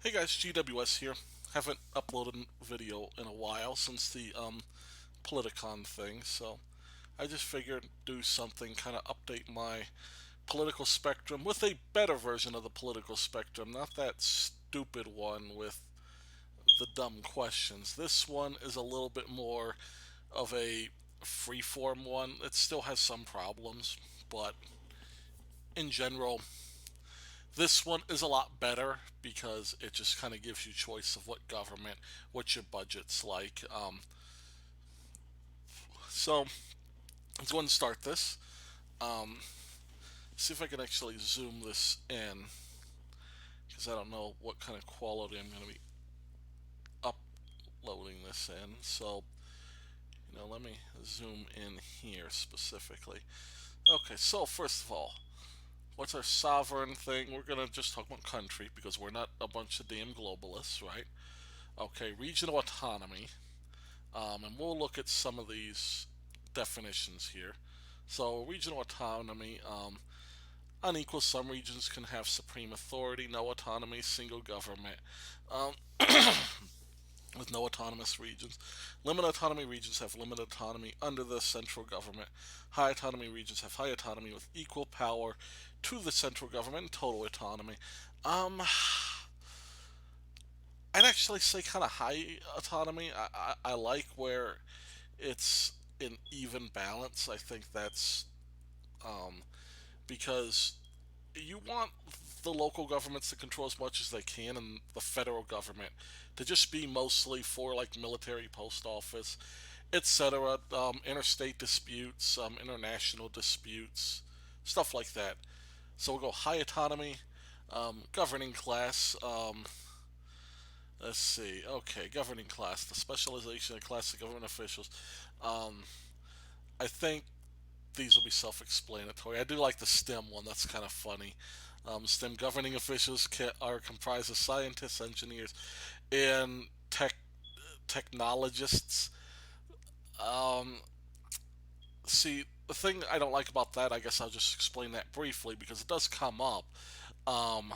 Hey guys, GWS here. Haven't uploaded a video in a while since the Politicon thing, so I just figured do something, kind of update my political spectrum with a better version of the political spectrum, not that stupid one with the dumb questions. This one is a little bit more of a freeform one. It still has some problems, but in general, this one is a lot better because it just kind of gives you choice of what government, what your budget's like. So let's go ahead and start this. Um, See if I can actually zoom this in because I don't know what kind of quality I'm going to be uploading this in. So, let me zoom in here specifically. Okay, so first of all, what's our sovereign thing? We're going to just talk about country because we're not a bunch of damn globalists, right? Okay, regional autonomy. And we'll look at some of these definitions here. So, regional autonomy, unequal, some regions can have supreme authority, no autonomy, single government, um, with no autonomous regions. Limited autonomy regions have limited autonomy under the central government. High autonomy regions have high autonomy with equal power to the central government and total autonomy. Um, I'd actually say kind of high autonomy. I like where it's an even balance. I think that's um, because you want the local governments to control as much as they can, and the federal government to just be mostly for like military, post office, etc. Interstate disputes, international disputes, stuff like that. So we'll go high autonomy, governing class. Let's see. Okay, governing class, the specialization of class of government officials. Um, I think these will be self-explanatory. I do like the STEM one. That's kind of funny. STEM governing officials are comprised of scientists, engineers, and technologists. Um, See, the thing I don't like about that, I guess I'll just explain that briefly because it does come up. Um,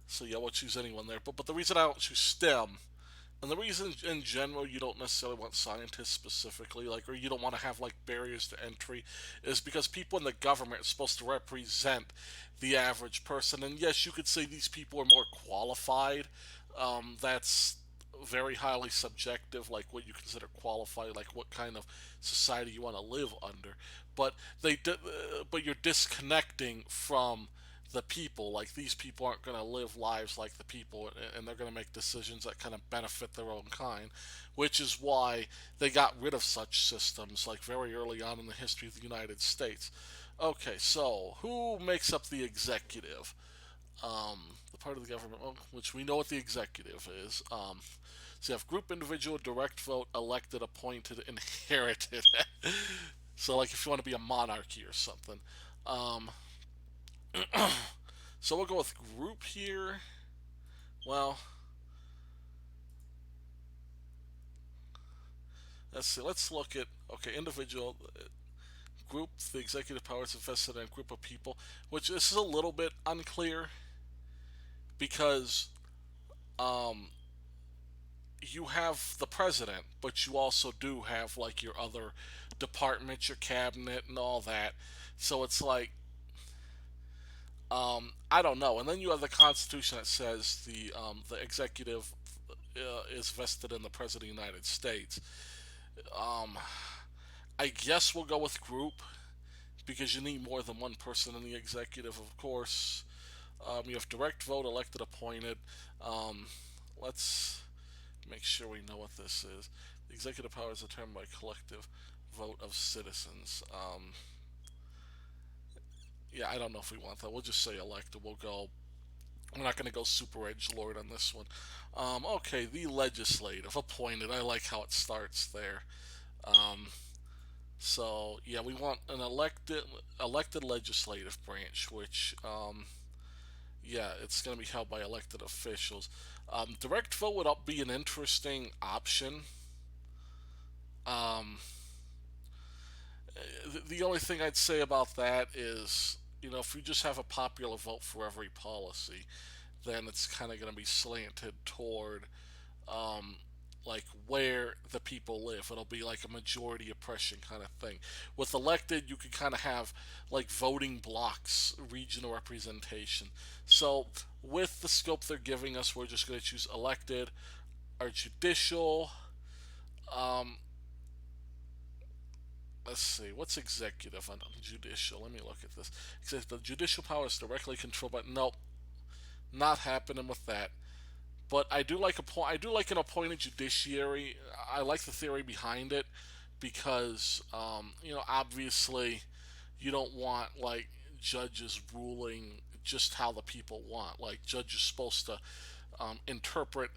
so yeah, we'll choose anyone there. But the reason I don't choose STEM, and the reason in general you don't necessarily want scientists specifically, like, or you don't want to have like barriers to entry, is because people in the government are supposed to represent the average person. And yes, you could say these people are more qualified. That's very highly subjective, like what you consider qualified, like what kind of society you want to live under. But but you're disconnecting from the people. Like, these people aren't going to live lives like the people, and they're going to make decisions that kind of benefit their own kind, which is why they got rid of such systems like very early on in the history of the United States. Okay, so who makes up the executive? The part of the government, well, which we know what the executive is. So you have group, individual, direct vote, elected, appointed, inherited. So, like, if you want to be a monarchy or something. Um, so we'll go with group here. Well, let's see. Let's look at, okay, individual, group. The executive powers vested in a group of people, which this is a little bit unclear because um, you have the president, but you also do have like your other departments, your cabinet, and all that. So it's like, I don't know. And then you have the Constitution that says the executive is vested in the President of the United States. Um, I guess we'll go with group because you need more than one person in the executive, of course. You have direct vote, elected, appointed. Um, let's make sure we know what this is. The executive power is determined by collective vote of citizens. Yeah, I don't know if we want that. We'll just say elected. We'll go. We're not going to go super edge lord on this one. Okay, the legislative appointed. I like how it starts there. Um, so yeah, we want an elected legislative branch, which yeah, it's going to be held by elected officials. Direct vote would be an interesting option. Um, the only thing I'd say about that is, if you just have a popular vote for every policy, then it's kind of going to be slanted toward um, like where the people live. It'll be like a majority oppression kind of thing. With elected, you can kind of have like voting blocks, regional representation. So with the scope they're giving us, we're just going to choose elected. Our judicial, um, let's see, what's executive on judicial? Let me look at this. The judicial power is directly controlled by. Nope, not happening with that. But I do like an appointed judiciary. I like the theory behind it because obviously you don't want like judges ruling just how the people want. Like judges supposed to interpret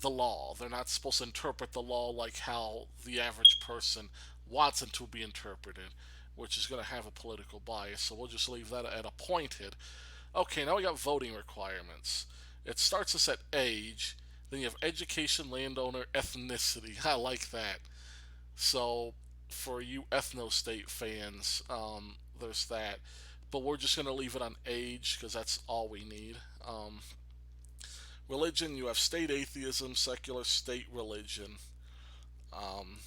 the law. They're not supposed to interpret the law like how the average person wants it to be interpreted, which is going to have a political bias. So we'll just leave that at appointed. Okay, now we got voting requirements. It starts us at age. Then you have education, landowner, ethnicity. I like that. So for you ethno-state fans, there's that. But we're just going to leave it on age because that's all we need. Religion, you have state atheism, secular state religion. Um,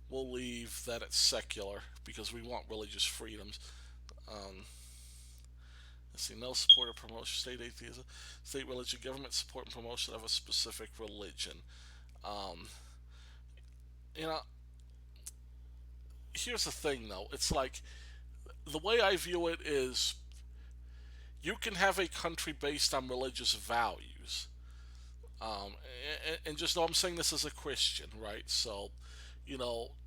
we'll leave that at secular because we want religious freedoms. Um, let's see, no support or promotion, state atheism, state religion, government support and promotion of a specific religion. Um, you know, here's the thing though. It's like the way I view it is you can have a country based on religious values. And just know I'm saying this as a Christian, right? So,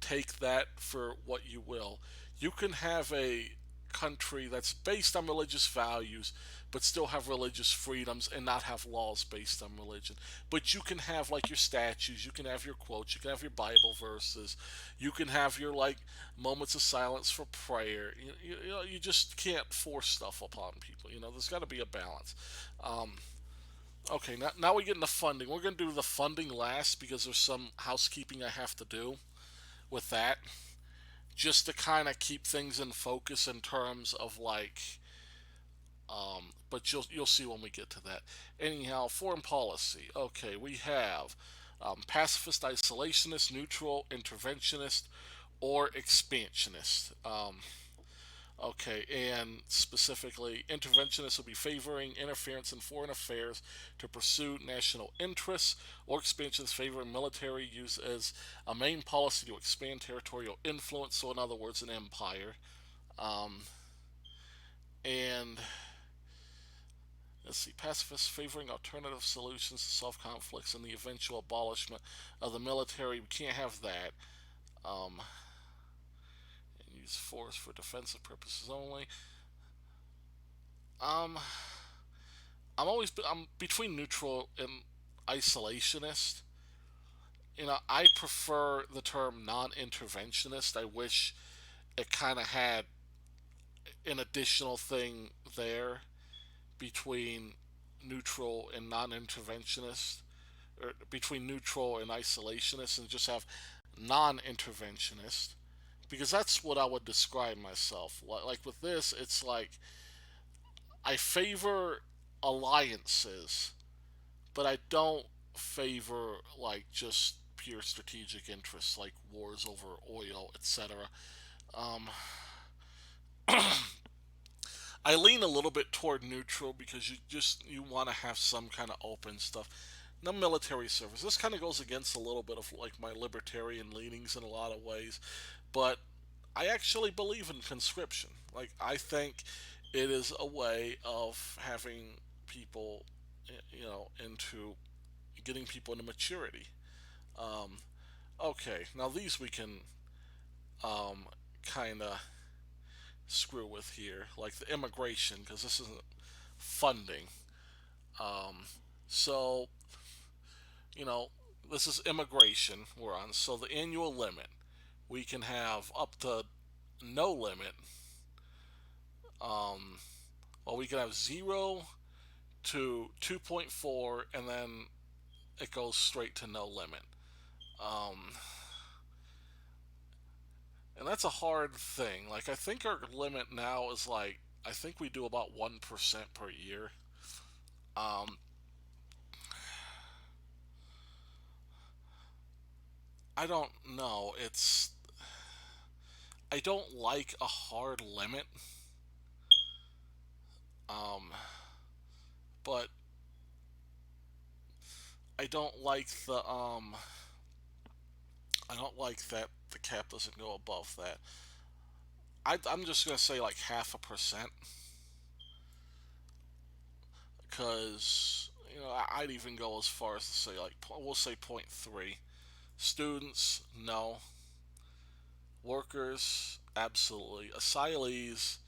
take that for what you will. You can have a country that's based on religious values, but still have religious freedoms and not have laws based on religion. But you can have like your statues, you can have your quotes, you can have your Bible verses, you can have your like moments of silence for prayer. You just can't force stuff upon people. There's got to be a balance. Um, Okay, now we get into funding. We're going to do the funding last because there's some housekeeping I have to do with that, just to kind of keep things in focus in terms of like. But you'll see when we get to that. Anyhow, foreign policy. Okay, we have pacifist, isolationist, neutral, interventionist, or expansionist. Okay, and specifically, interventionists will be favoring interference in foreign affairs to pursue national interests, or expansionists favoring military use as a main policy to expand territorial influence, so in other words, an empire. Um, and let's see, pacifists favoring alternative solutions to solve conflicts and the eventual abolishment of the military. We can't have that. Um, and use force for defensive purposes only. Um, I'm between neutral and isolationist. I prefer the term non-interventionist. I wish it kind of had an additional thing there between neutral and non-interventionist, or between neutral and isolationist, and just have non-interventionist because that's what I would describe myself. Like with this, it's like I favor alliances, but I don't favor like just pure strategic interests like wars over oil, etc. Um, I lean a little bit toward neutral because you want to have some kind of open stuff. No military service. This kind of goes against a little bit of like my libertarian leanings in a lot of ways, but I actually believe in conscription. Like I think it is a way of having people, into getting people into maturity. Um, okay, now these we can kind of screw with here, like the immigration, because this isn't funding. Um, so, you know, this is immigration we're on. So the annual limit, we can have up to no limit. Um, well, we can have 0 to 2.4, and then it goes straight to no limit. Um, and that's a hard thing. Like, I think our limit now is like, I think we do about 1% per year. Um, I don't know. I don't like a hard limit, um, but I don't like I don't like that the cap doesn't go above that. I'm just gonna say like 0.5%, because I'd even go as far as to say like we'll say zero point 0.3. Students, no. Workers, absolutely. Asylees,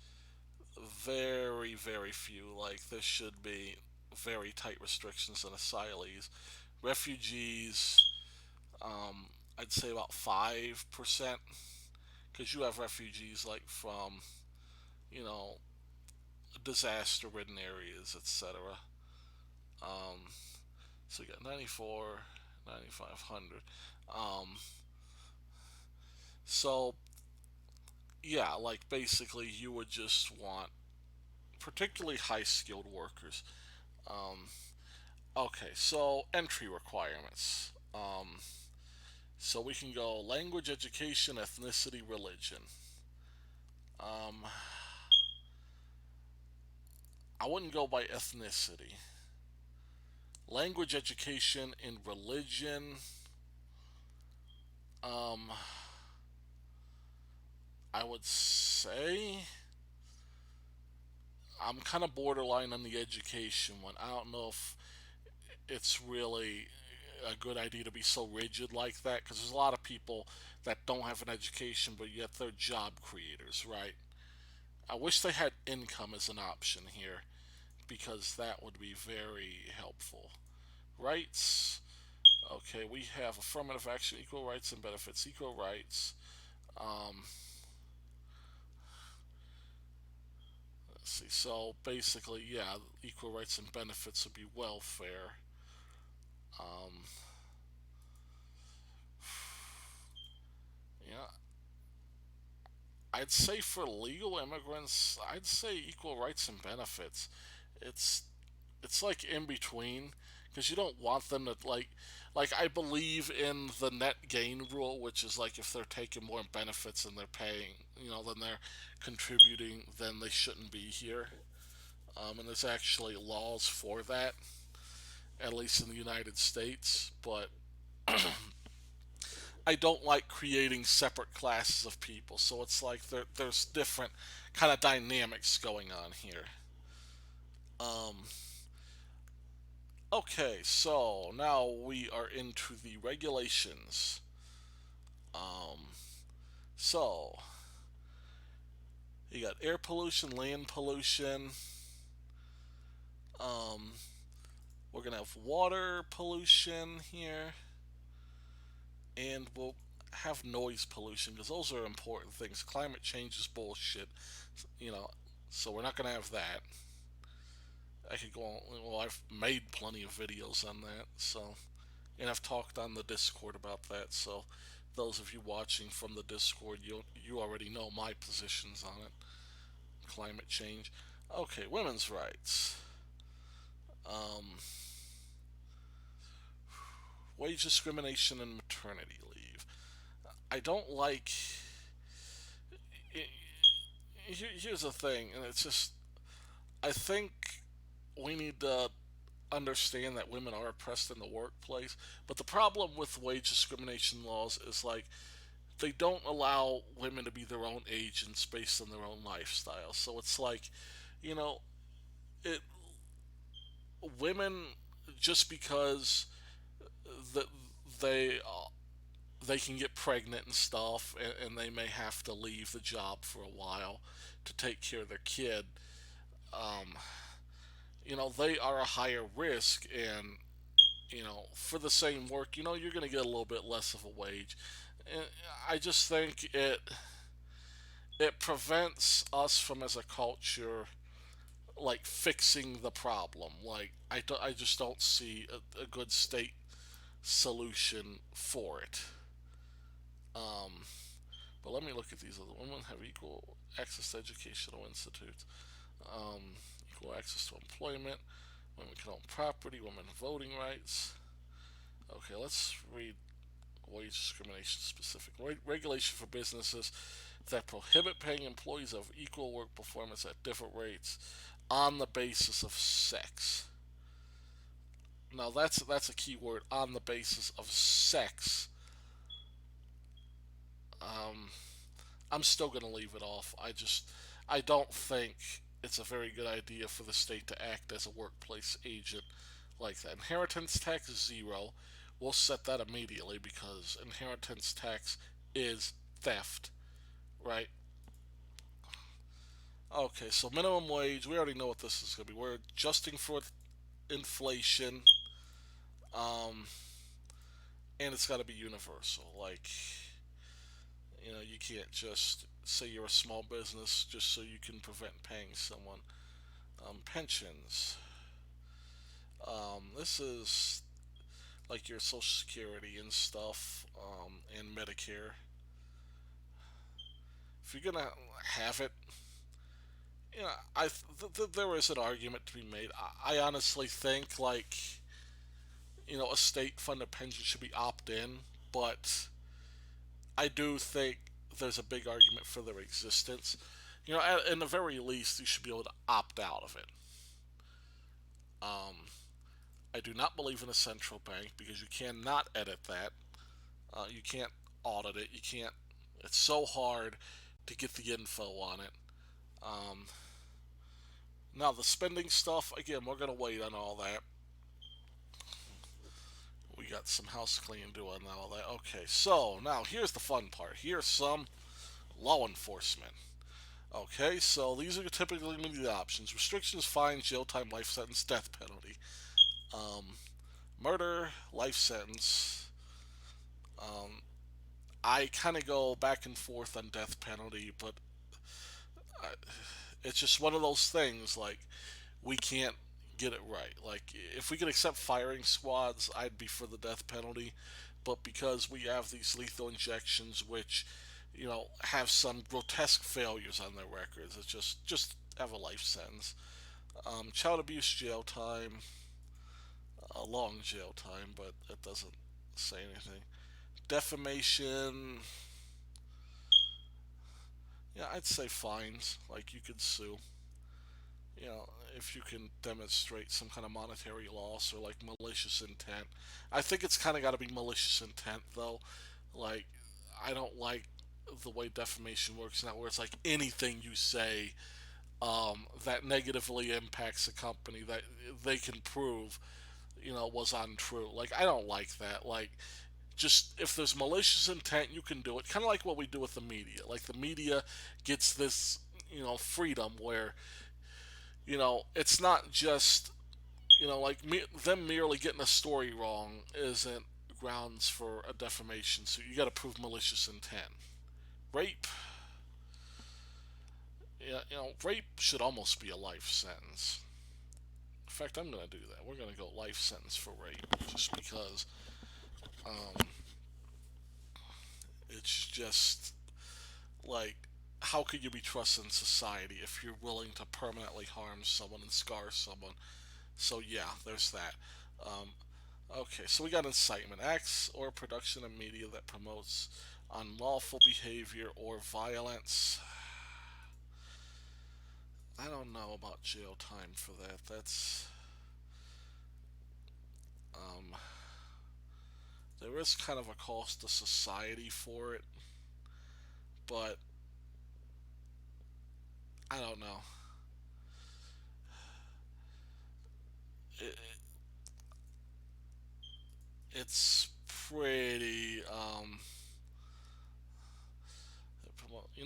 very, very few. Like, there should be very tight restrictions on asylees. Refugees, I'd say about 5%, because you have refugees like from, you know, disaster ridden areas, etc. Um, so you got 94, 9,500. Um, so, yeah, like basically you would just want particularly high skilled workers. Um, okay, so entry requirements. So we can go language, education, ethnicity, religion. Um, I wouldn't go by ethnicity. Language, education, and religion. Um, I would say I'm kind of borderline on the education one. I don't know if it's really a good idea to be so rigid like that, because there's a lot of people that don't have an education but yet they're job creators, right? I wish they had income as an option here, because that would be very helpful. Rights. Okay, we have affirmative action, equal rights and benefits, equal rights. Um, let's see. So basically, yeah, equal rights and benefits would be welfare. Um, yeah, I'd say for legal immigrants, I'd say equal rights and benefits. It's it's like in between, because you don't want them to like I believe in the net gain rule, which is like if they're taking more benefits and they're paying, then they're contributing, then they shouldn't be here. And there's actually laws for that, at least in the United States. But I don't like creating separate classes of people, so it's like there's different kind of dynamics going on here. Um, Okay, so now we are into the regulations. Um, so you got air pollution, land pollution. Um, we're gonna have water pollution here, and we'll have noise pollution, because those are important things. Climate change is bullshit, you know. So we're not gonna have that. I could go on. Well, I've made plenty of videos on that. So, and I've talked on the Discord about that. So, those of you watching from the Discord, you already know my positions on it. Climate change. Okay, women's rights. Um, Wage discrimination and maternity leave. I don't like. Here's the thing, and it's just I think we need to understand that women are oppressed in the workplace. But the problem with wage discrimination laws is like they don't allow women to be their own agents based on their own lifestyle. So it's like, you know, it women, just because that they they can get pregnant and stuff, and they may have to leave the job for a while to take care of their kid. Um, they are a higher risk, and for the same work, you're going to get a little bit less of a wage. And I just think it prevents us from, as a culture, like fixing the problem. Like I just don't see a good state solution for it. Um, but let me look at these other women have equal access to educational institutes, equal access to employment. Women can own property, women voting rights. Okay, let's read wage discrimination specific. Regulation for businesses that prohibit paying employees of equal work performance at different rates on the basis of sex. Now that's a key word, on the basis of sex. Um, I'm still gonna leave it off. I don't think it's a very good idea for the state to act as a workplace agent like that. Inheritance tax is zero. We'll set that immediately because inheritance tax is theft, right? Okay, so minimum wage, we already know what this is going to be. We're adjusting for inflation, um, and it's got to be universal. Like, you can't just say you're a small business just so you can prevent paying someone. Pensions. This is like your Social Security and stuff, and Medicare. If you're gonna have it, there is an argument to be made. I honestly think like a state-funded pension should be opt-in, but I do think there's a big argument for their existence. In the very least, you should be able to opt out of it. Um, I do not believe in a central bank because you cannot edit that. You can't audit it. You can't. It's so hard to get the info on it. Um, Now the spending stuff, again, we're gonna wait on all that. We got some house cleaning doing all that. Okay, so now here's the fun part. Here's some law enforcement. Okay, so these are typically going to be the options: restrictions, fine, jail time, life sentence, death penalty. Um, Murder, life sentence. Um, I kind of go back and forth on death penalty, but I, it's just one of those things. Like we can't get it right. Like if we could accept firing squads, I'd be for the death penalty. But because we have these lethal injections, which have some grotesque failures on their records, it's just have a life sentence. Child abuse jail time, a long jail time, but it doesn't say anything. Defamation, yeah, I'd say fines. Like you could sue. you know, if you can demonstrate some kind of monetary loss or like malicious intent. I think it's kind of got to be malicious intent though. Like, I don't like the way defamation works now, where it's like anything you say that negatively impacts a company that they can prove, was untrue. Like, I don't like that. Like, just if there's malicious intent, you can do it. Kind of like what we do with the media. Like, the media gets this, freedom where it's not just like them merely getting a story wrong isn't grounds for a defamation suit. You got to prove malicious intent. Rape, yeah, rape should almost be a life sentence. In fact, I'm gonna do that. We're gonna go life sentence for rape, just because um, it's just like, how could you be trusted in society if you're willing to permanently harm someone and scar someone? So yeah, there's that. Um, okay, so we got incitement acts or production of media that promotes unlawful behavior or violence. I don't know about jail time for that. Um, there is kind of a cost to society for it, but I don't know. It, it's pretty,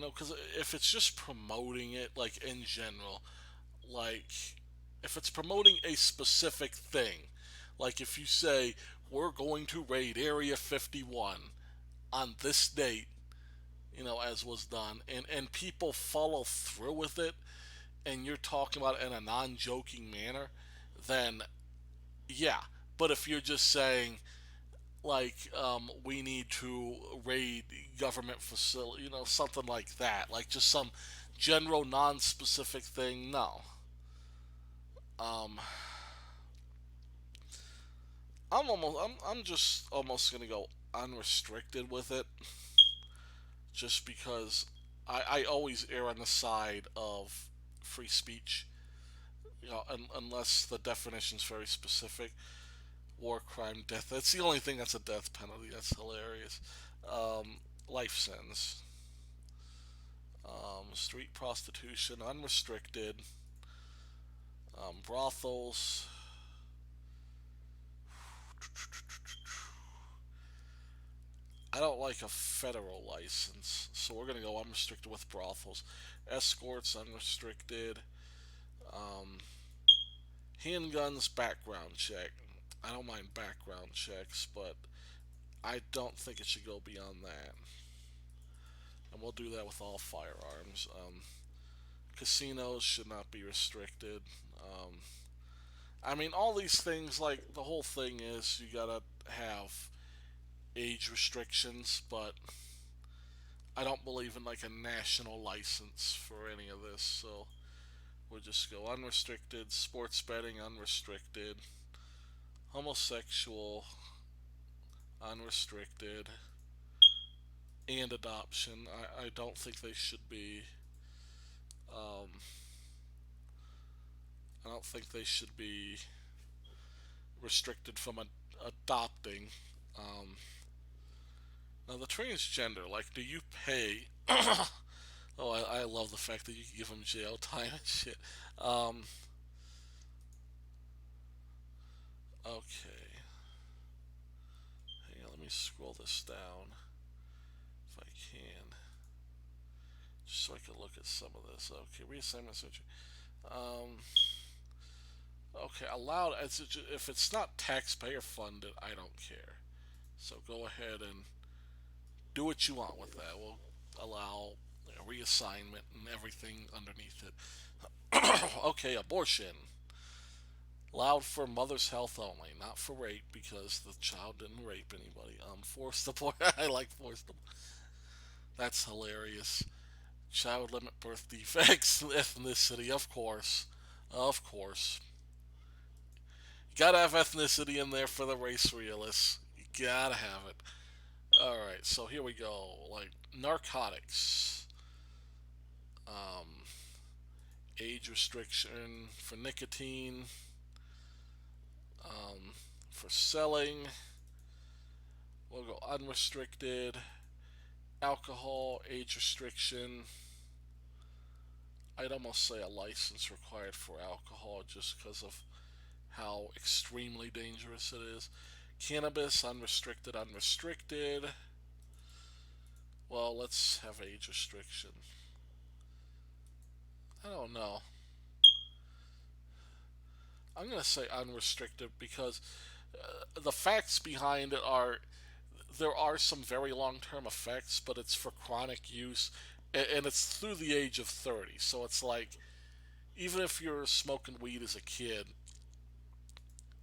because if it's just promoting it, like in general, like if it's promoting a specific thing, like if you say we're going to raid Area 51 on this date, as was done, and people follow through with it, and you're talking about it in a non-joking manner, then yeah. But if you're just saying like we need to raid government facility, something like that, like just some general non-specific thing, no. um I'm just almost gonna go unrestricted with it, just because I always err on the side of free speech. Unless the definition's very specific. War, crime, death. That's the only thing that's a death penalty. That's hilarious. Um, Life sentence. Street prostitution, unrestricted. Brothels. I don't like a federal license, so we're gonna go unrestricted with brothels. Escorts, unrestricted. Um, Handguns, background check. I don't mind background checks, but I don't think it should go beyond that. And we'll do that with all firearms. Casinos should not be restricted. Um, I mean, all these things, like, the whole thing is you gotta have age restrictions, but I don't believe in, like, a national license for any of this, so we'll just go unrestricted, sports betting, unrestricted, homosexual, unrestricted, and adoption. I don't think they should be. Um, I don't think they should be restricted from adopting. Um, Now the transgender, like, do you pay? Oh, I love the fact that you can give them jail time and shit. Um, okay, hang on, let me scroll this down if I can, just so I can look at some of this. Okay, reassignment surgery. Um, okay, allowed if it's not taxpayer funded, I don't care. So go ahead and do what you want with that. We'll allow, reassignment and everything underneath it. Okay, abortion. Allowed for mother's health only, not for rape, because the child didn't rape anybody. Forced abortion. I like forced abortion. That's hilarious. Child limit birth defects, ethnicity, of course. Of course. You gotta have ethnicity in there for the race realists. You gotta have it. Alright, so here we go. Like, narcotics. Um, Age restriction for nicotine. For selling, we'll go unrestricted. Alcohol, age restriction. I'd almost say a license required for alcohol just because of how extremely dangerous it is. Cannabis, unrestricted, unrestricted. Well, let's have age restriction. I don't know. I'm going to say unrestricted because the facts behind it are there are some very long term effects, but it's for chronic use and it's through the age of 30. So it's like, even if you're smoking weed as a kid,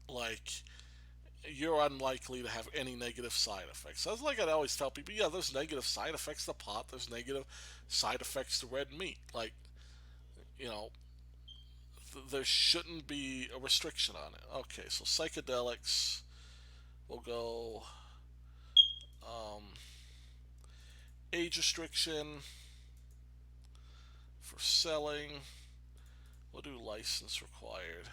like, you're unlikely to have any negative side effects. So it's like I always tell people, yeah, there's negative side effects to pot, there's negative side effects to red meat. Like, you know, there shouldn't be a restriction on it. Okay, so psychedelics, we'll go um, age restriction for selling. We'll do license required.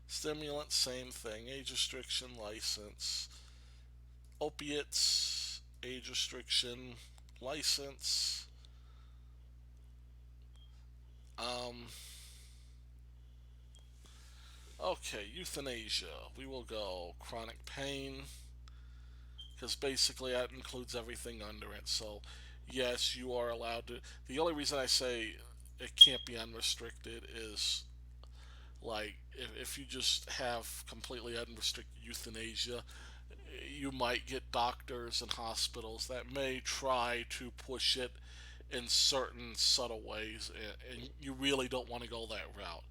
Stimulant, same thing. Age restriction, license. Opiates, age restriction, license. Um, okay, euthanasia. We will go chronic pain because basically that includes everything under it. So, yes, you are allowed to. The only reason I say it can't be unrestricted is, like, if you just have completely unrestricted euthanasia, you might get doctors and hospitals that may try to push it in certain subtle ways, and you really don't want to go that route.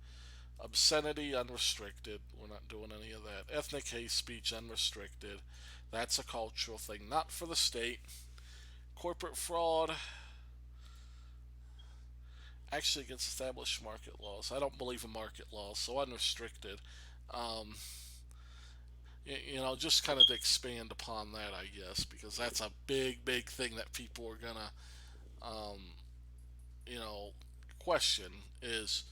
Obscenity, unrestricted. We're not doing any of that. Ethnic hate speech, unrestricted. That's a cultural thing, not for the state. Corporate fraud, actually against established market laws. I don't believe in market laws, so unrestricted. Um, just kind of to expand upon that, I guess, because that's a big thing that people are gonna, um, you know, question is,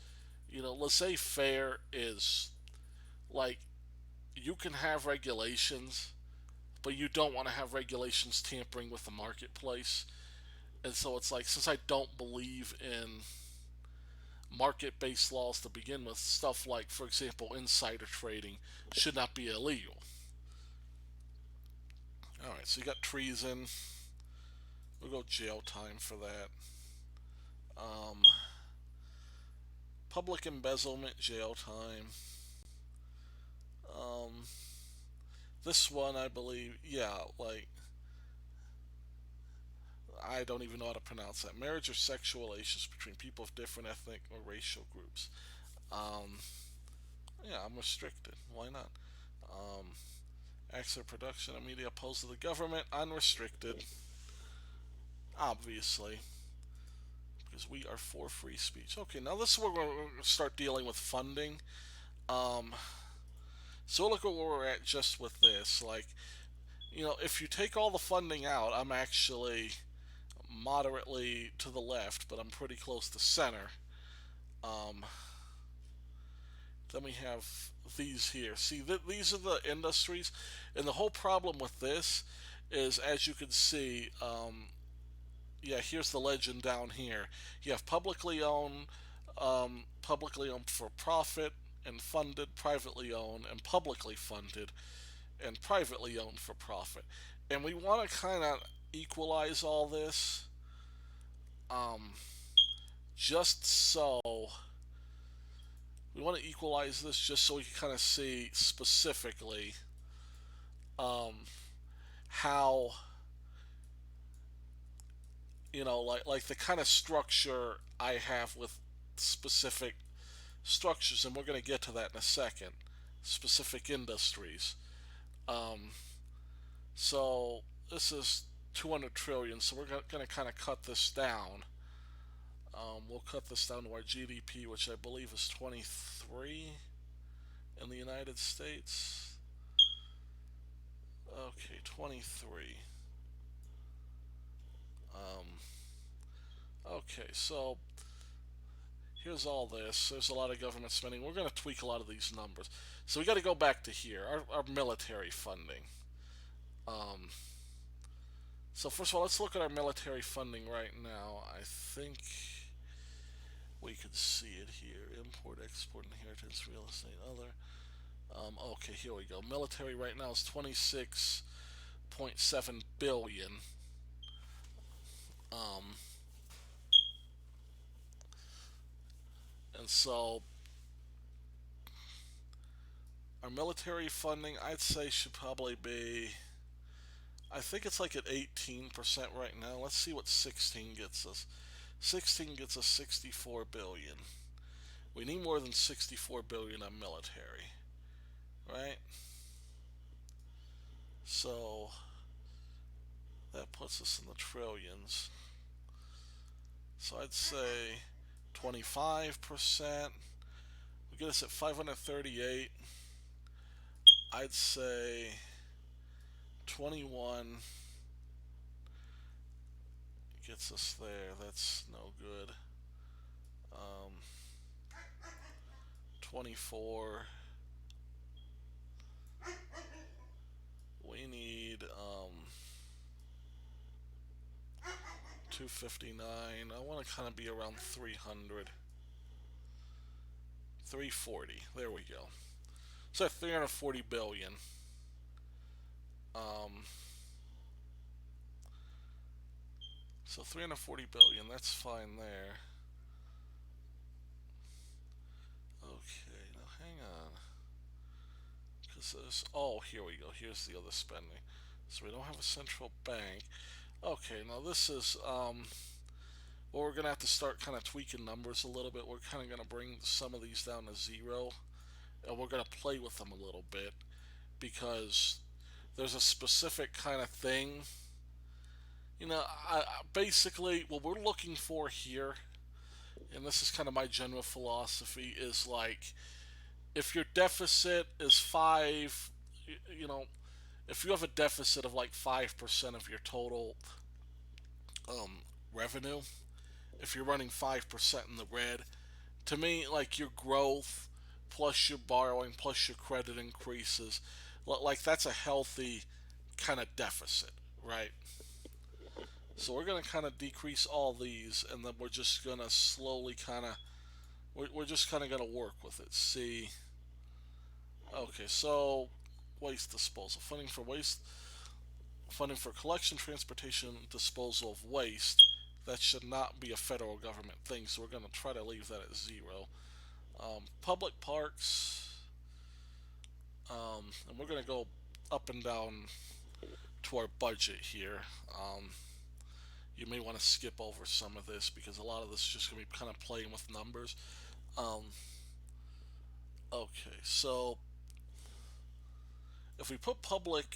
laissez-faire is like you can have regulations, but you don't want to have regulations tampering with the marketplace. And so it's like, since I don't believe in market-based laws to begin with, stuff like, for example, insider trading should not be illegal. All right, so you got treason. We'll go jail time for that. Um, Public embezzlement, jail time. Um, this one, I believe, yeah, like I don't even know how to pronounce that. Marriage or sexual relations between people of different ethnic or racial groups. Um, yeah, I'm restricted. Why not? Um, Acts of production of media opposed to the government, unrestricted. Obviously, because we are for free speech. Okay, now this is where we're going to start dealing with funding. Um, so look at where we're at just with this. Like, if you take all the funding out, I'm actually moderately to the left, but I'm pretty close to center. Um, then we have these here. See, these are the industries, and the whole problem with this is, as you can see, yeah, here's the legend down here. You have publicly owned for profit and funded, privately owned and publicly funded, and privately owned for profit. And we want to kind of equalize all this, um, just so we want to equalize this just so we can kind of see specifically, um, how, like the kind of structure I have with specific structures, and we're going to get to that in a second. Specific industries. Um, so this is 200 trillion. So we're going to kind of cut this down. We'll cut this down to our GDP, which I believe is 23 in the United States. Okay, 23. Um, okay, so here's all this. There's a lot of government spending. We're going to tweak a lot of these numbers. So we got to go back to here, our military funding. Um, so first of all, let's look at our military funding right now. I think we could see it here. Import, export, inheritance, real estate, other. Okay, here we go. Military right now is 26.7 billion. Um, and so our military funding, I'd say, should probably be. I think it's like at 18% right now. Let's see what 16 gets us. 16 gets us 64 billion. We need more than 64 billion on military, right? So that puts us in the trillions. So I'd say 25%. We get us at 538. I'd say 21 gets us there. That's no good. 24. We need 259. I want to kind of be around 300. 340. There we go. So 340 billion. Um, so 340 billion. That's fine there. Okay, now hang on. Because there's. Oh, here we go. Here's the other spending. So we don't have a central bank. Okay, now this is. Well, we're going to have to start kind of tweaking numbers a little bit. We're kind of going to bring some of these down to zero. And we're going to play with them a little bit. Because there's a specific kind of thing. Basically, what we're looking for here, and this is kind of my general philosophy, is like if your deficit is five, you know, if you have a deficit of like 5% of your total um, revenue, if you're running 5% in the red, to me, like your growth plus your borrowing plus your credit increases, like that's a healthy kind of deficit, right? So we're gonna kind of decrease all these, and then we're just gonna slowly kind of we're just kind of gonna work with it. See, okay, so waste disposal, funding for collection, transportation, disposal of waste. That should not be a federal government thing, so we're gonna try to leave that at zero. Public parks, and we're gonna go up and down to our budget here. You may want to skip over some of this because a lot of this is just going to be kind of playing with numbers. Um, okay, so if we put public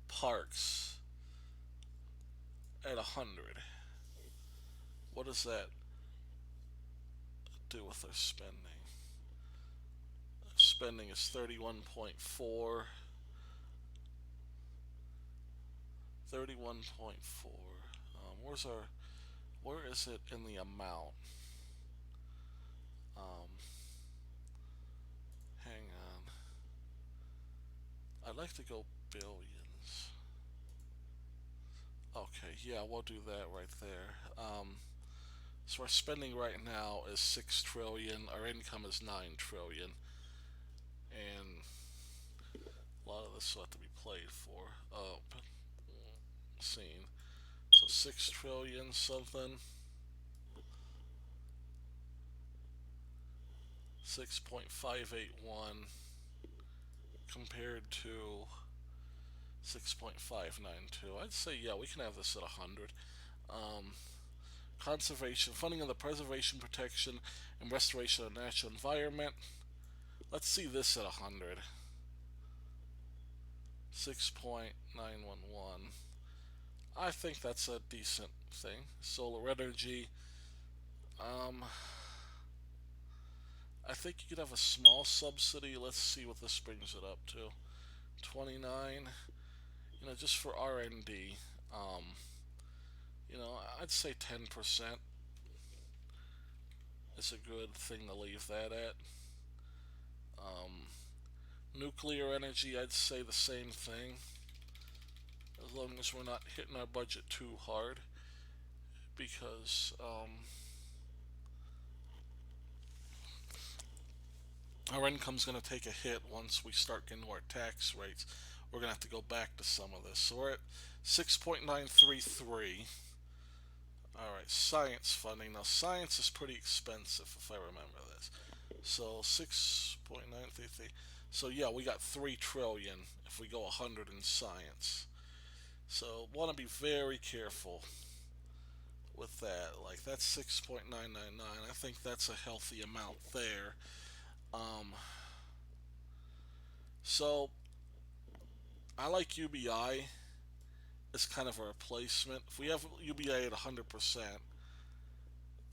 parks at 100, what does that do with our spending? Spending is 31.4. 31.4. Where is it in the amount? Um, hang on. I'd like to go billions. Okay, yeah, we'll do that right there. So our spending right now is 6 trillion. Our income is 9 trillion, and a lot of this will have to be played for. Seen. So 6 trillion something. 6.581 compared to 6.592. I'd say yeah, we can have this at 100. Um, Conservation funding of the preservation, protection, and restoration of the natural environment. Let's see this at 100. 6.911. I think that's a decent thing. Solar energy. Um, I think you could have a small subsidy. Let's see what this brings it up to. 29. Just for R&D. Um, I'd say 10% is a good thing to leave that at. Um, Nuclear energy, I'd say the same thing. As long as we're not hitting our budget too hard. Because our income's going to take a hit once we start getting to our tax rates. We're going to have to go back to some of this. So we're at 6.933. Alright, science funding. Now, science is pretty expensive if I remember this. So 6.933. So yeah, we got 3 trillion if we go 100 in science. So want to be very careful with that. Like that's 6.999. I think that's a healthy amount there. Um, so I like UBI as kind of a replacement. If we have UBI at 100%,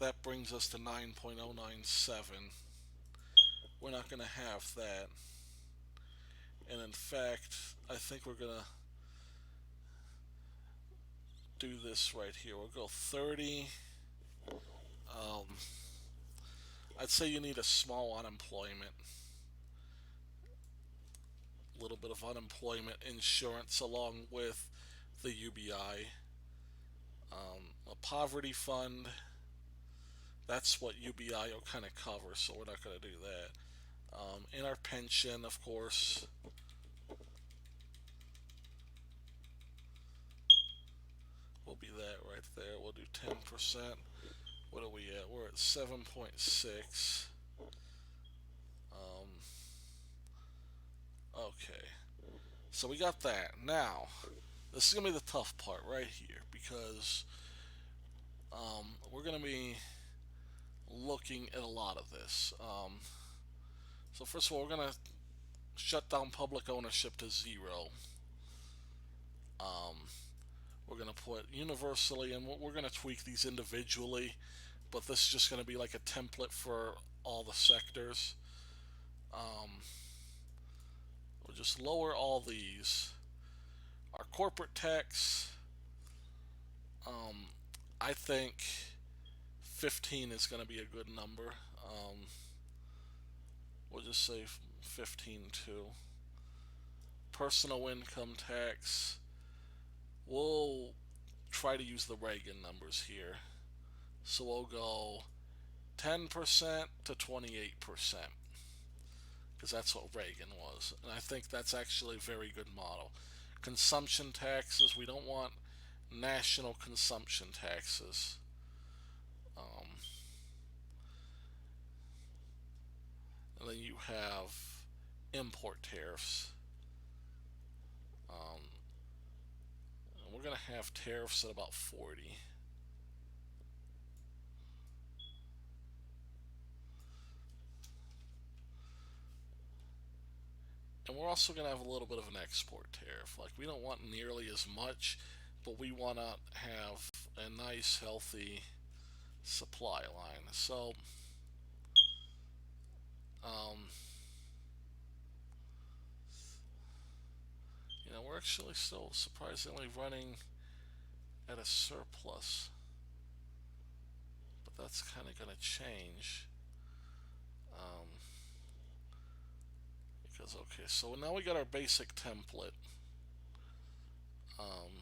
that brings us to 9.097. We're not going to have that. And in fact, I think we're going to do this right here. We'll go 30. Um, I'd say you need a small unemployment, a little bit of unemployment insurance along with the UBI. A poverty fund, that's what UBI will kind of cover, so we're not going to do that. In our pension, of course, will be that right there. We'll do 10%. What are we at? We're at 7.6. Um, okay. So we got that. Now, this is going to be the tough part right here because we're going to be looking at a lot of this. So, first of all, we're going to shut down public ownership to zero. Um, we're going to put universally, and we're going to tweak these individually, but this is just going to be like a template for all the sectors. We'll just just lower all these. Our corporate tax, um, I think 15 is going to be a good number. We'll just say 15 too. Personal income tax, we'll try to use the Reagan numbers here. So we'll go 10% to 28%, because that's what Reagan was. And I think that's actually a very good model. Consumption taxes, we don't want national consumption taxes. Um, and then you have import tariffs. Um, and we're going to have tariffs at about 40. And we're also going to have a little bit of an export tariff. Like, we don't want nearly as much, but we want to have a nice, healthy supply line. So, um, we're actually still surprisingly running at a surplus, but that's kind of going to change. Um, because, okay, so now we got our basic template. Um,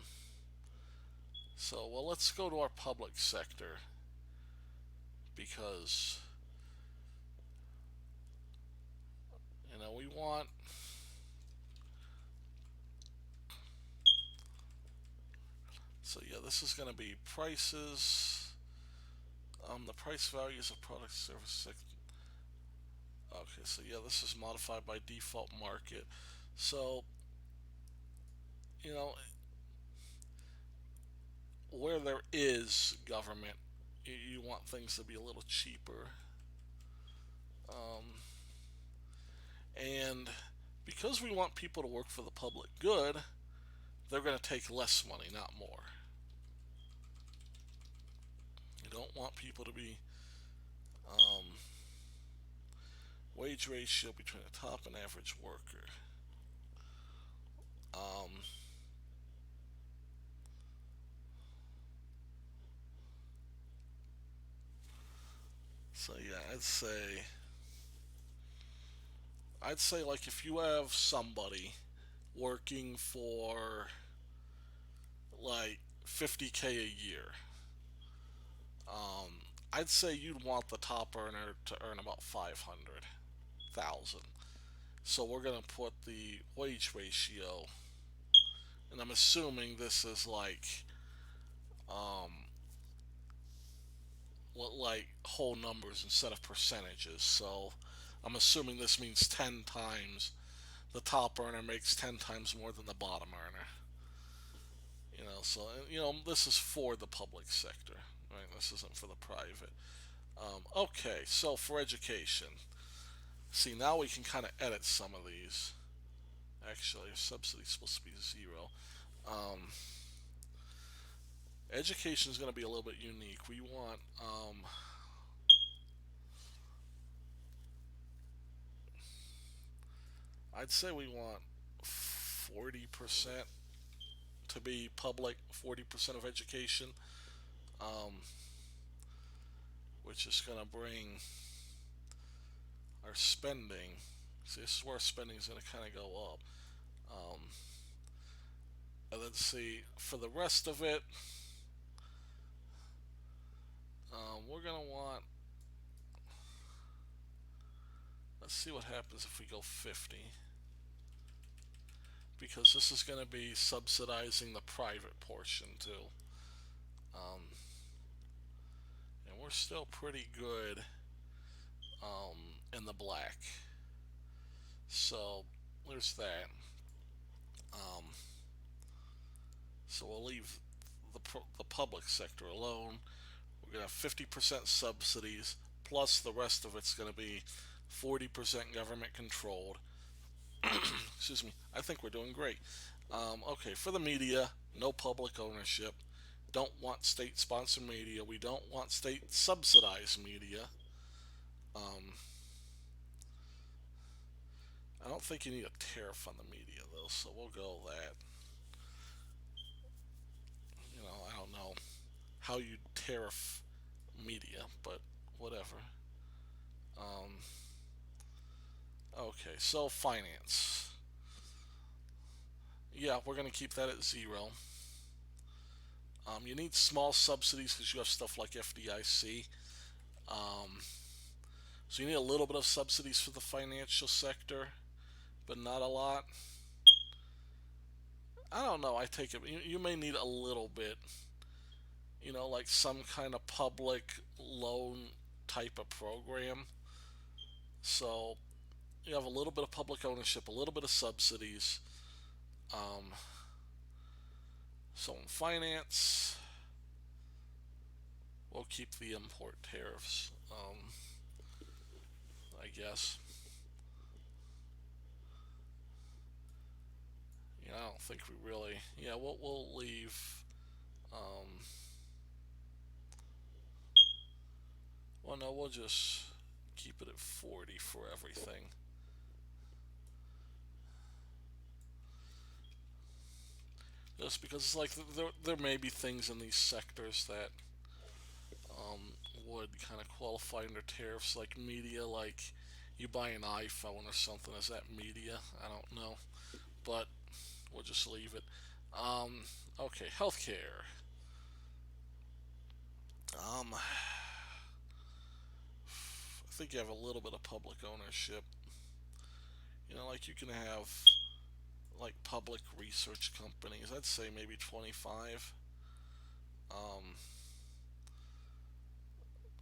so, well, let's go to our public sector, because, we want, so yeah, this is going to be prices, the price values of product service. Okay, so yeah, this is modified by default market. So, you know, where there is government, you want things to be a little cheaper. Um, and because we want people to work for the public good, they're going to take less money, not more. You don't want people to be wage ratio between the top and average worker. Um, so yeah, I'd say like if you have somebody working for like 50K a year, um, I'd say you'd want the top earner to earn about 500,000. So we're gonna put the wage ratio, and I'm assuming this is um, like whole numbers instead of percentages. So I'm assuming this means 10 times the top earner makes 10 times more than the bottom earner. So this is for the public sector, right? This isn't for the private. Okay, so for education, see, now we can kind of edit some of these. Actually, subsidy is supposed to be 0. Um, education is going to be a little bit unique. We want, I'd say we want 40% to be public, 40% of education, um, which is going to bring our spending. See, this is where our spending is going to kind of go up. Um, and then see, for the rest of it, we're going to want, let's see what happens if we go 50. Because this is going to be subsidizing the private portion too. Um, and we're still pretty good in the black. So there's that. Um, so we'll leave the public sector alone. We're going to have 50% subsidies, plus the rest of it's going to be 40% government controlled. Excuse me. I think we're doing great. Okay, for the media, no public ownership. Don't want state sponsored media. We don't want state subsidized media. Um, I don't think you need a tariff on the media though, so we'll go that. I don't know how you tariff media, but whatever. Um, okay, so finance. Yeah, we're gonna keep that at 0. You need small subsidies because you have stuff like FDIC. Um, so you need a little bit of subsidies for the financial sector, but not a lot. I don't know. I take it you may need a little bit. Like some kind of public loan type of program. So you have a little bit of public ownership, a little bit of subsidies. Um, so in finance, we'll keep the import tariffs. I guess. I don't think we really. Yeah, we'll leave. Um, well, no, we'll just keep it at 40 for everything. Just because it's like there may be things in these sectors that um, would kind of qualify under tariffs, like media, like you buy an iPhone or something. Is that media? I don't know, but we'll just leave it. Um, okay, healthcare. I think you have a little bit of public ownership. Like you can have like public research companies. I'd say maybe 25. Um,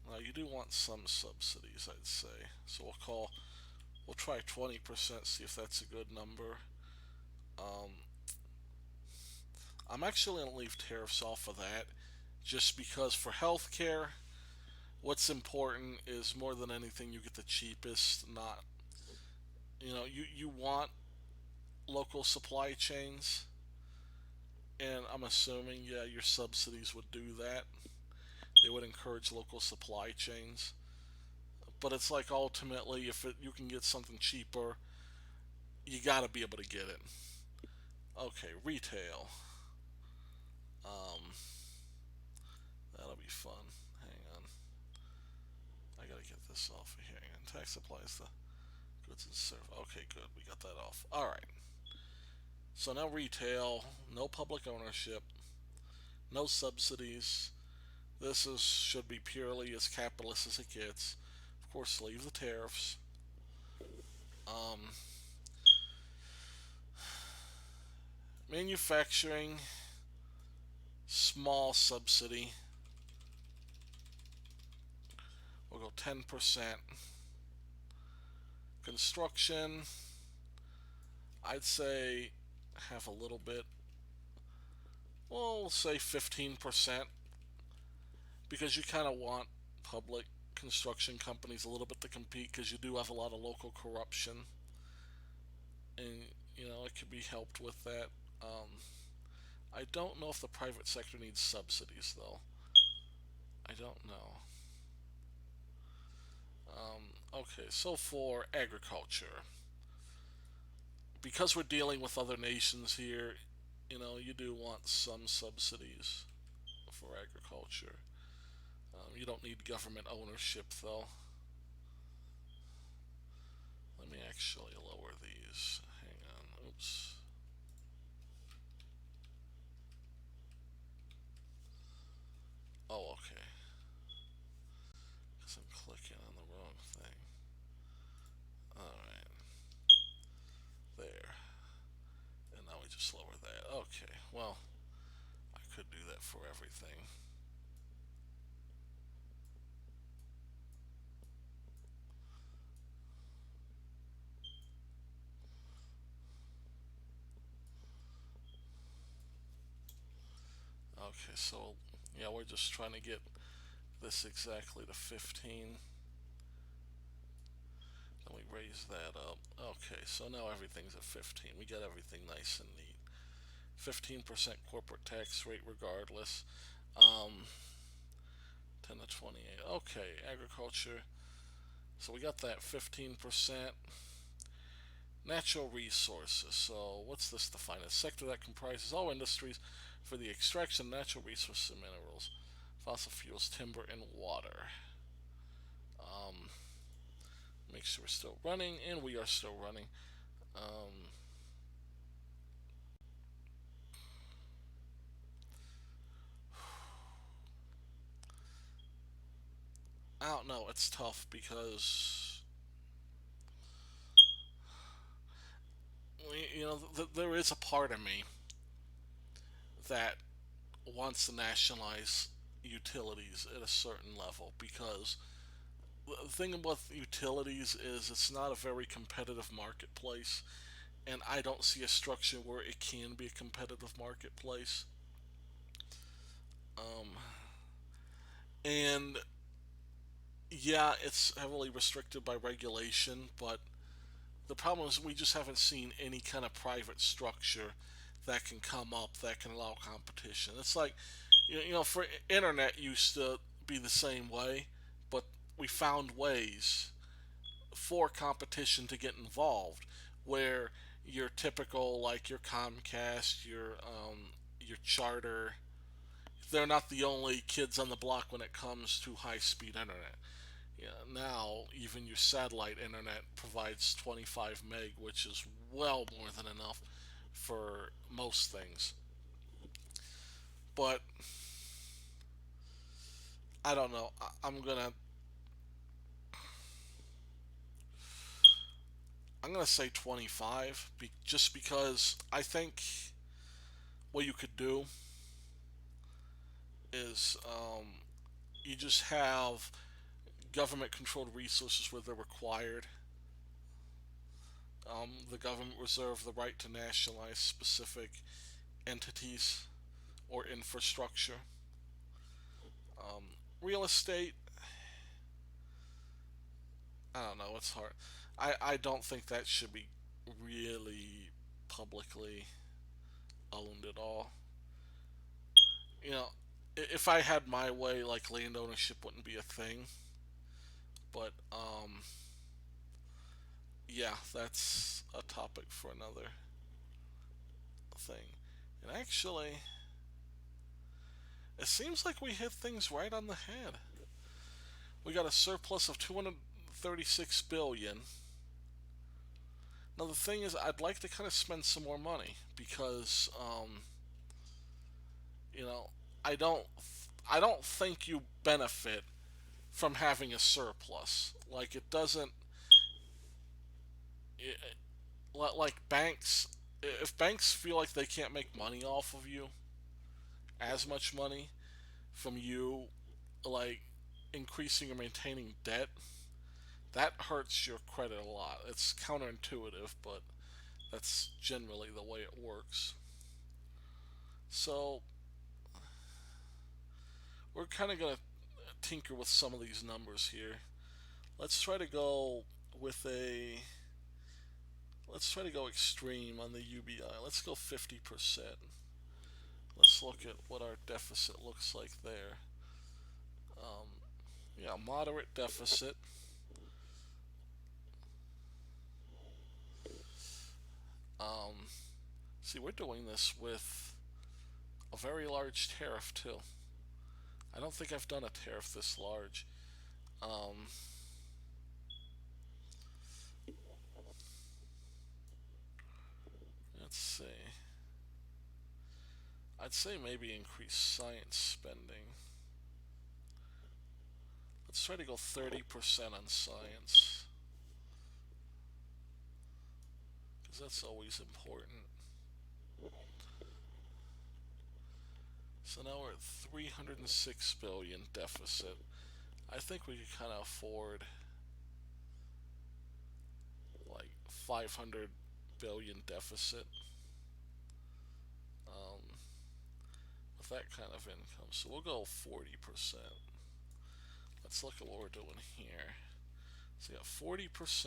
now you do want some subsidies, I'd say. So we'll try 20%. See if that's a good number. Um, I'm actually gonna leave tariffs off of that, just because for healthcare, what's important is more than anything you get the cheapest. Not you want local supply chains, and I'm assuming your subsidies would do that. They would encourage local supply chains. But it's like ultimately, if you can get something cheaper, you got to be able to get it. Okay, retail. Um, that'll be fun. Hang on, I gotta get this off of here. And tax applies to goods and service. Okay, good. We got that off. All right. So now retail, no public ownership, no subsidies. This is should be purely as capitalist as it gets. Of course, leave the tariffs. Um, manufacturing, small subsidy. We'll go 10%. Construction, I'd say have a little bit. Well, we'll say 15% because you kind of want public construction companies a little bit to compete because you do have a lot of local corruption, and it could be helped with that. Um, I don't know if the private sector needs subsidies though. I don't know. Okay, so for agriculture, because we're dealing with other nations here, you do want some subsidies for agriculture. You don't need government ownership though. Let me actually lower these. Hang on. Oops. Oh, okay. Because I'm clicking on the wrong thing. Alright. There. And now we just lower that. Okay. Well, I could do that for everything. Okay, so yeah, we're just trying to get this exactly to 15. Then we raise that up. Okay, so now everything's at 15. We got everything nice and neat. 15% corporate tax rate regardless. Um, 10 to 28. Okay, agriculture. So we got that 15%. Natural resources. So, what's this define? A sector that comprises all industries for the extraction of natural resources and minerals, fossil fuels, timber, and water. Um, make sure we're still running, and we are still running. Um, I don't know. It's tough because there is a part of me that wants to nationalize utilities at a certain level because the thing with utilities is it's not a very competitive marketplace, and I don't see a structure where it can be a competitive marketplace. Um, and yeah, it's heavily restricted by regulation, but the problem is we just haven't seen any kind of private structure that can come up that can allow competition. It's like, for internet used to be the same way, but we found ways for competition to get involved, where your typical like your Comcast, your Charter, they're not the only kids on the block when it comes to high speed internet. Yeah, now even your satellite internet provides 25 meg, which is well more than enough for most things. But I don't know. I'm gonna say 25, just because I think what you could do is you just have government controlled resources where they're required. The government reserve the right to nationalize specific entities or infrastructure. Um, Real estate, I don't know, it's hard. I don't think that should be really publicly owned at all. You know, if I had my way, like land ownership wouldn't be a thing. But yeah, that's a topic for another thing. And actually, it seems like we hit things right on the head. We got a surplus of 236 billion. Now the thing is, I'd like to kind of spend some more money because, you know, I don't, I don't think you benefit from having a surplus. Like it doesn't, it, like banks. If banks feel like they can't make money off of you, as much money from you, like increasing or maintaining debt, that hurts your credit a lot. It's counterintuitive, but that's generally the way it works. So we're kind of going to tinker with some of these numbers here. Let's try to go with a. Let's try to go extreme on the UBI. Let's go 50%. Let's look at what our deficit looks like there. Um, yeah, moderate deficit. Um, See, we're doing this with a very large tariff too. I don't think I've done a tariff this large. Um, let's see. I'd say maybe increase science spending. Let's try to go 30% on science, because that's always important. So now we're at 306 billion deficit. I think we could kind of afford like 500 billion deficit um, with that kind of income. So we'll go 40%. Let's look at what we're doing here. So we got 40%,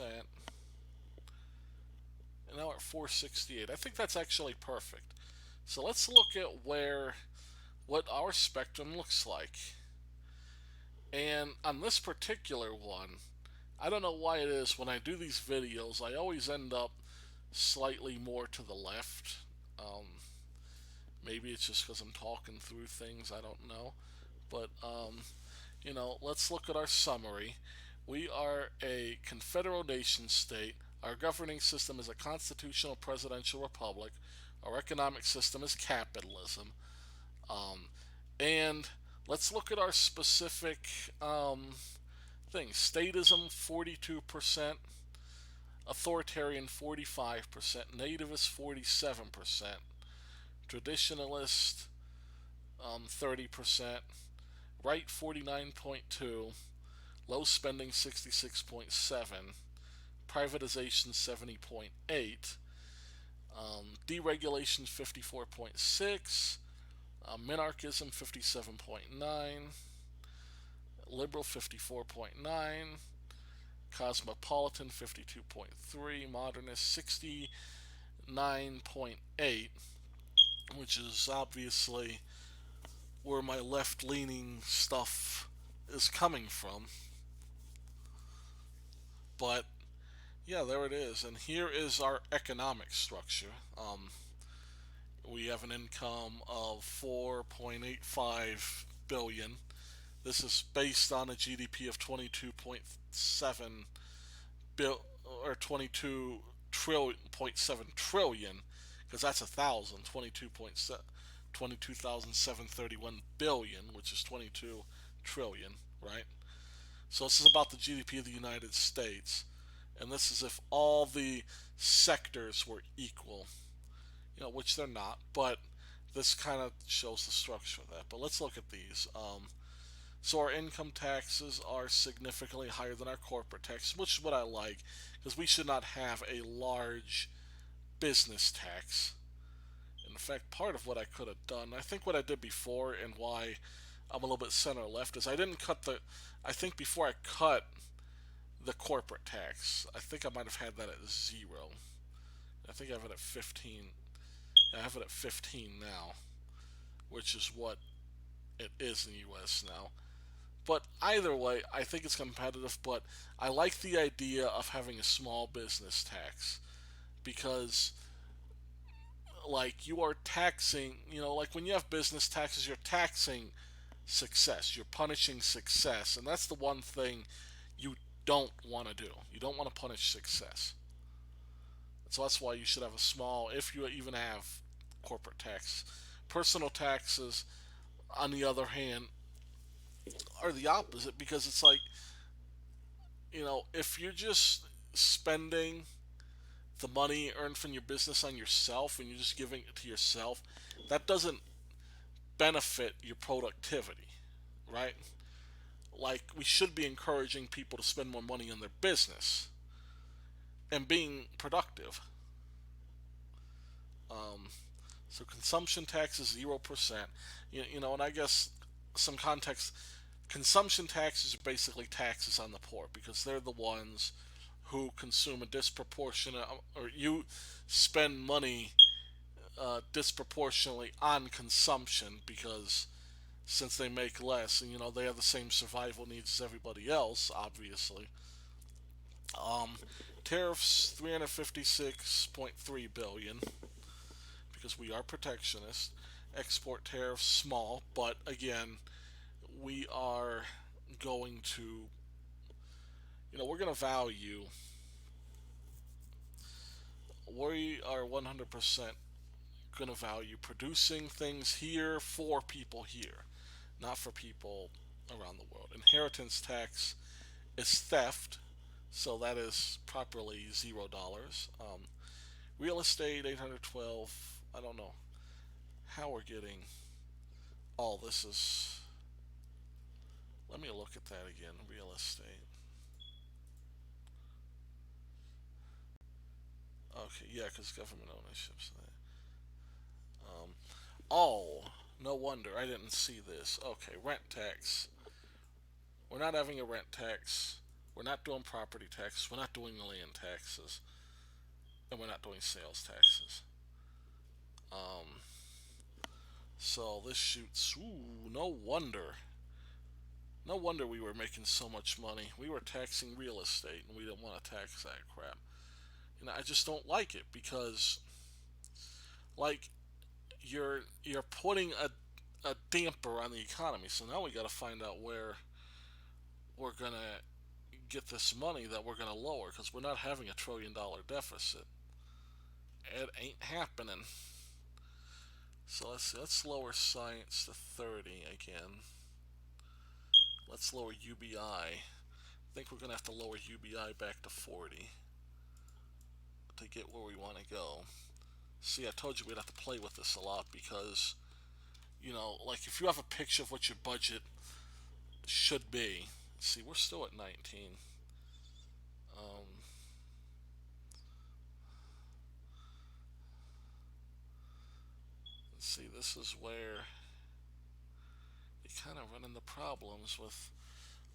and now we're at 468. I think that's actually perfect. So let's look at what our spectrum looks like. And on this particular one, I don't know why it is when I do these videos, I always end up slightly more to the left. Um, Maybe it's just because I'm talking through things. I don't know. But, let's look at our summary. We are a confederal nation state. Our governing system is a constitutional presidential republic. Our economic system is capitalism. Um, and let's look at our specific things. Statism, 42%. Authoritarian, 45%. Nativist, 47%. Traditionalist, 30%. Right, 49.2. Low spending, 66.7. Privatization, 70.8. Deregulation, 54.6. Minarchism, 57.9. Liberal, 54.9. Cosmopolitan, 52.3. Modernist, 69.8, which is obviously where my left leaning stuff is coming from. But yeah, there it is. And here is our economic structure. We have an income of 4.85 billion. This is based on a GDP of 22.7 bill or 22.7 trillion, because that's a thousand. 22,731 billion, which is 22 trillion, right? So this is about the GDP of the United States, and this is if all the sectors were equal, which they're not, but this kind of shows the structure of that. But let's look at these. So our income taxes are significantly higher than our corporate tax, which is what I like, because we should not have a large business tax. In fact, part of what I could have done, I think what I did before and why I'm a little bit center left is I didn't cut the. I think before I cut the corporate tax, I think I might have had that at 0. I think I have it at 15. I have it at 15 now, which is what it is in the U.S. now. But either way, I think it's competitive. But I like the idea of having a small business tax because, like, you are taxing, like when you have business taxes, you're taxing success, you're punishing success. And that's the one thing you don't want to do. You don't want to punish success. So that's why you should have a small, if you even have corporate tax. Personal taxes, on the other hand, are the opposite because it's like, if you're just spending the money earned from your business on yourself and you're just giving it to yourself, that doesn't benefit your productivity, right? Like, we should be encouraging people to spend more money on their business and being productive. Um, so consumption tax is 0%. And I guess some context, consumption taxes are basically taxes on the poor because they're the ones who consume a disproportionate, or you spend money disproportionately on consumption because since they make less and they have the same survival needs as everybody else, obviously. Um, Tariffs 356.3 billion because we are protectionist. Export tariffs small, but again, we are going to, we're going to value. We are 100% going to value producing things here for people here, not for people around the world. Inheritance tax is theft, so that is properly $0. Real estate 812. I don't know how we're getting all this is. Let me look at that again. Real estate. Okay, yeah, because government ownership's there. Um, oh, no wonder I didn't see this. Okay, rent tax. We're not having a rent tax. We're not doing property taxes. We're not doing land taxes. And we're not doing sales taxes. Um, so this shoots. Ooh, no wonder. No wonder we were making so much money. We were taxing real estate and we didn't want to tax that crap. I just don't like it because, like, you're putting a damper on the economy. So now we got to find out where we're gonna get this money that we're gonna lower, because we're not having $1 trillion deficit. It ain't happening. So let's see. Let's lower science to 30 again. Let's lower UBI. I think we're gonna have to lower UBI back to 40 to get where we want to go. See, I told you we'd have to play with this a lot because, like if you have a picture of what your budget should be. See, we're still at 19. Um, see, this is where you kind of run into problems with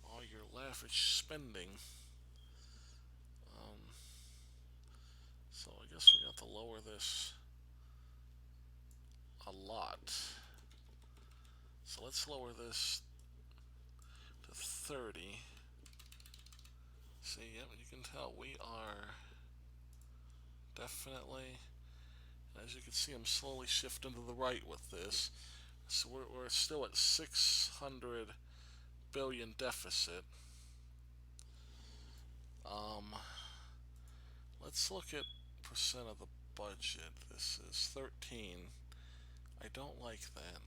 all your lavish spending. Um, so I guess we got to lower this a lot. So let's lower this to 30. See, yeah, you can tell we are definitely, as you can see, I'm slowly shifting to the right with this. So we're still at 600 billion deficit. Um, let's look at percent of the budget. This is 13. I don't like that.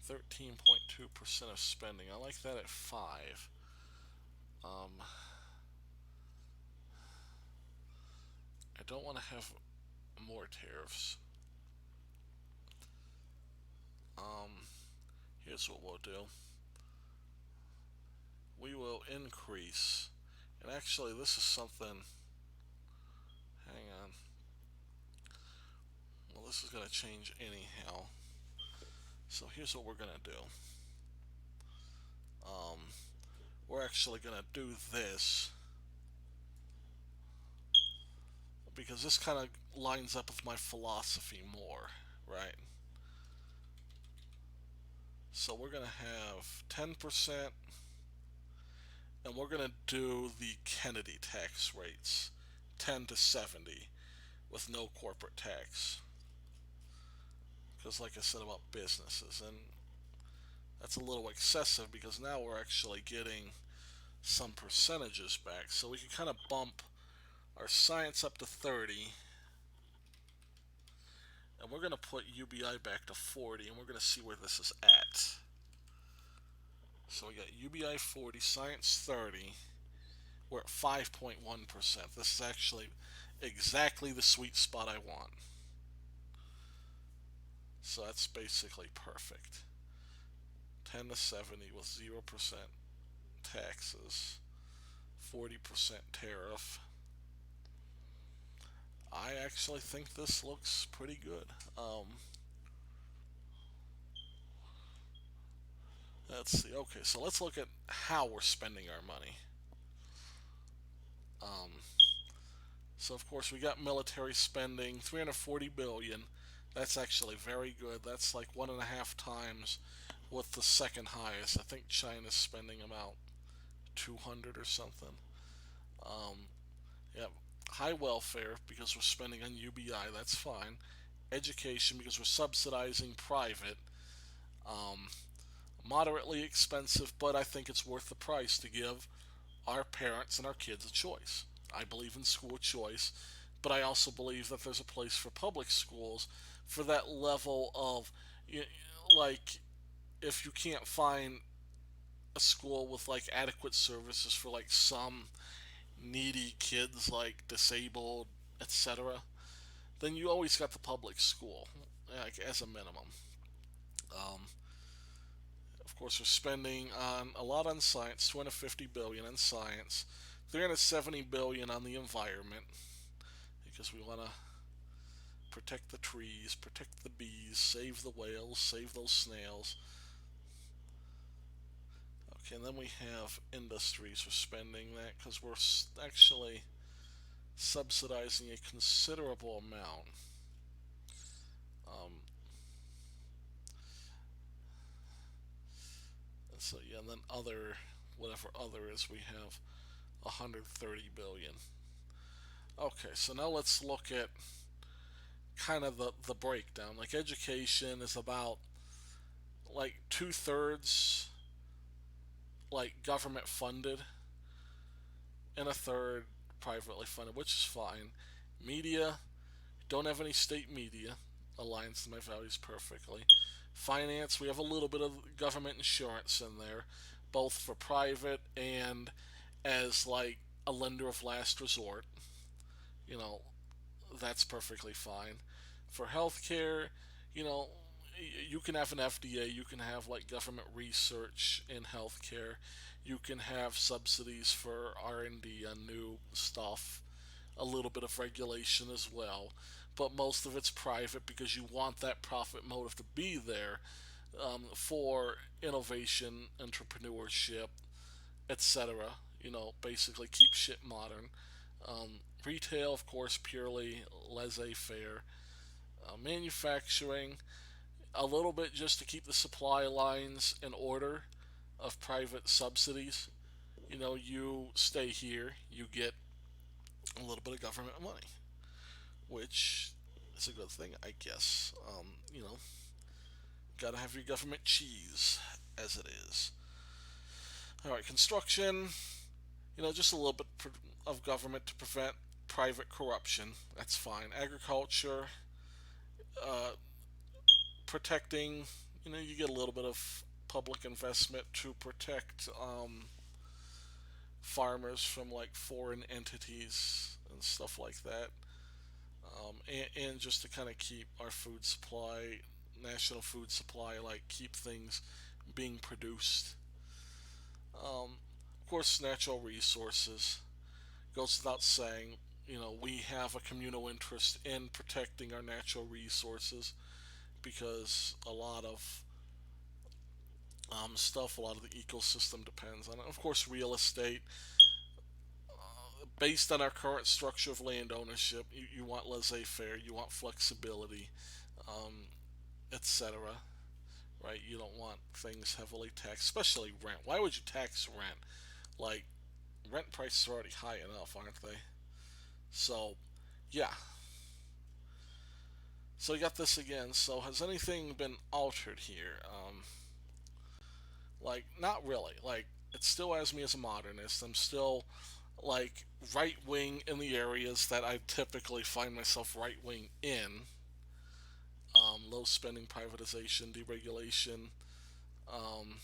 13.2% of spending. I like that at 5. Um, I don't want to have more tariffs. Um, here's what we'll do. We will increase, and actually this is something, hang on, well this is going to change anyhow. So here's what we're going to do. Um, we're actually going to do this because this kind of lines up with my philosophy more, right? So we're going to have 10%, and we're going to do the Kennedy tax rates, 10 to 70, with no corporate tax. Because, like I said about businesses, and that's a little excessive because now we're actually getting some percentages back. So we can kind of bump our science up to 30, and we're going to put UBI back to 40, and we're going to see where this is at. So we got UBI 40, science 30. We're at 5.1%. This is actually exactly the sweet spot I want. So that's basically perfect. 10 to 70 with 0% taxes, 40% tariff. I actually think this looks pretty good. Let's see. Okay, so let's look at how we're spending our money. Um, so of course we got military spending, 340 billion. That's actually very good. That's like 1.5 times with the second highest. I think China's spending about 200 or something. Um, yeah, high welfare because we're spending on UBI. That's fine. Education because we're subsidizing private. Um, Moderately expensive, but I think it's worth the price to give our parents and our kids a choice. I believe in school choice, but I also believe that there's a place for public schools for that level of, like, if you can't find a school with like adequate services for like some needy kids, like disabled, etc., then you always got the public school, like as a minimum. Um, of course, we're spending on a lot on science, 250 billion on science, 370 billion on the environment because we want to protect the trees, protect the bees, save the whales, save those snails. Okay, and then we have industries. We're spending that because we're actually subsidizing a considerable amount. Um, so yeah, and then other, whatever other is, we have 130 billion. Okay, so now let's look at kind of the breakdown. Like education is about like 2/3 like government funded and a third privately funded, which is fine. Media, don't have any state media, aligns to my values perfectly. Finance, we have a little bit of government insurance in there, both for private and as like a lender of last resort. You know, that's perfectly fine. For healthcare, you know, you can have an FDA, you can have like government research in healthcare, you can have subsidies for R&D on new stuff, a little bit of regulation as well, but most of it's private because you want that profit motive to be there, for innovation, entrepreneurship, etc. You know, basically keep shit modern. Retail, of course, purely laissez-faire. Manufacturing, a little bit just to keep the supply lines in order of private subsidies. You know, you stay here, you get a little bit of government money, which is a good thing, I guess. Gotta have your government cheese, as it is. All right, construction. You know, just a little bit of government to prevent private corruption. That's fine. Agriculture, uh, protecting. You know, you get a little bit of public investment to protect farmers from like foreign entities and stuff like that, and just to kind of keep our food supply, national food supply, like keep things being produced. Of course, natural resources goes without saying. You know, we have a communal interest in protecting our natural resources because a lot of stuff, a lot of the ecosystem depends on it. Of course, real estate, based on our current structure of land ownership, you want laissez faire, you want flexibility, um, etc. Right? You don't want things heavily taxed, especially rent. Why would you tax rent? Like, rent prices are already high enough, aren't they? So, yeah. So you got this again. So has anything been altered here? Like, not really. Like, it still has me as a modernist. I'm still like right wing in the areas that I typically find myself right wing in. Low spending, privatization, deregulation, um,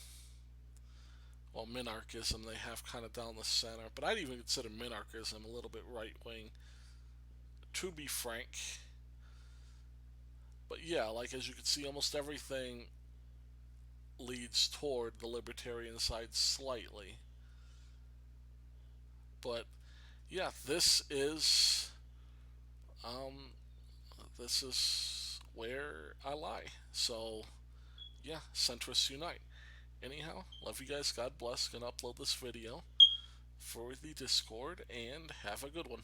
well, minarchism they have kind of down the center, but I'd even consider minarchism a little bit right wing, to be frank. But yeah, like as you can see, almost everything leads toward the libertarian side slightly. But yeah, um, this is where I lie. So yeah, centrists unite. Anyhow, love you guys. God bless. Gonna upload this video for the Discord and have a good one.